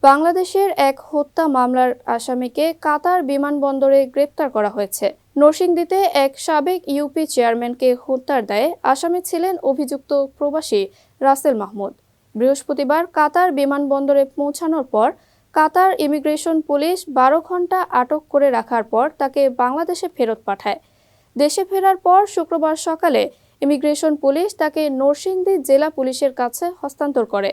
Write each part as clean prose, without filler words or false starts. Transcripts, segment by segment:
বাংলাদেশের এক হত্যা মামলার আসামিকে কাতার বিমানবন্দরে গ্রেপ্তার করা হয়েছে। নরসিংদীতে এক সাবেক ইউপি চেয়ারম্যানকে হত্যার দায়ে আসামি ছিলেন অভিযুক্ত প্রবাসী রাসেল মাহমুদ। বৃহস্পতিবার কাতার বিমানবন্দরে পৌঁছানোর পর কাতার ইমিগ্রেশন পুলিশ 12 ঘন্টা আটক করে রাখার পর তাকে বাংলাদেশে ফেরত পাঠায়। দেশে ফেরার পর শুক্রবার সকালে ইমিগ্রেশন পুলিশ তাকে নরসিংদী জেলা পুলিশের কাছে হস্তান্তর করে।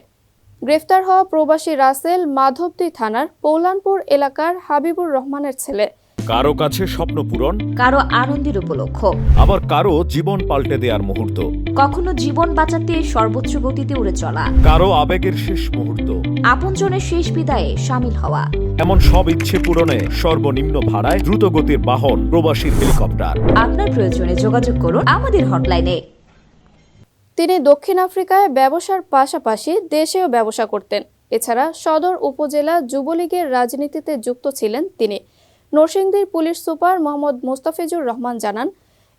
গ্রেফতার হওয়া প্রবাসী রাসেল মাধবদী থানার পৌলানপুর এলাকার হাবিবুর রহমানের ছেলে। কারো কাছে স্বপ্ন পূরণ, কারো আনন্দের উপলক্ষ, আবার কারো জীবন পাল্টে দেওয়ার মুহূর্ত, কখনো জীবন বাঁচাতে সর্বোচ্চ গতিতে উড়ে চলা, কারো আবেগের শেষ মুহূর্ত, আপনজনের শেষ বিদায়ে সামিল হওয়া। এমন সব ইচ্ছে পূরণে সর্বনিম্ন ভাড়ায় দ্রুতগতির বাহন প্রবাসীর হেলিকপ্টার। আপনার প্রয়োজনে যোগাযোগ করুন আমাদের হটলাইনে। তিনি দক্ষিণ আফ্রিকায় ব্যবসার পাশাপাশি দেশেও ব্যবসা করতেন। এছাড়া সদর উপজেলা যুবলীগের রাজনীতিতে যুক্ত ছিলেন তিনি। নরসিংদীর পুলিশ সুপার মোহাম্মদ মোস্তাফিজুর রহমান জানান,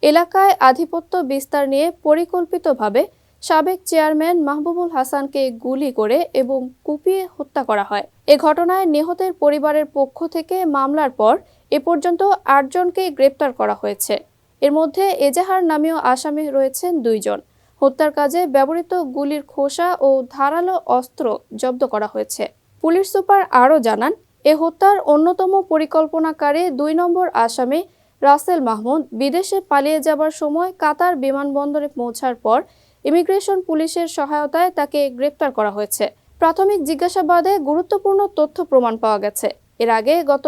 এলাকায় আধিপত্য বিস্তার নিয়ে পরিকল্পিতভাবে সাবেক চেয়ারম্যান মাহবুবুল হাসানকে গুলি করে এবং কুপিয়ে হত্যা করা হয়। এ ঘটনায় নিহতের পরিবারের পক্ষ থেকে মামলার পর এ পর্যন্ত 8 জনকে গ্রেপ্তার করা হয়েছে। এর মধ্যে এজাহার নামীয় আসামি রয়েছেন 2 জন। হত্যার কাজে ব্যবহৃত গুলির খোসা ও ধারালো অস্ত্র জব্দ করা হয়েছে। পুলিশ সুপার আরও জানান, এ হত্যার অন্যতম পরিকল্পনাকারী 2 নম্বর আসামি রাসেল মাহমুদ বিদেশে পালিয়ে যাবার সময় কাতার বিমানবন্দরে পৌঁছার পর ইমিগ্রেশন পুলিশের সহায়তায় তাকে গ্রেপ্তার করা হয়েছে। প্রাথমিক জিজ্ঞাসাবাদে গুরুত্বপূর্ণ তথ্য প্রমাণ পাওয়া গেছে। এর আগে গত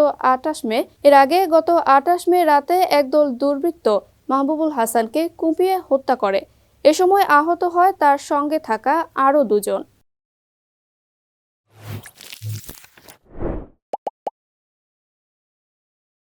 28 মে রাতে একদল দুর্বৃত্ত মাহবুবুল হাসানকে কুপিয়ে হত্যা করে। এ সময় আহত হয় তার সঙ্গে থাকা আরও 2 জন।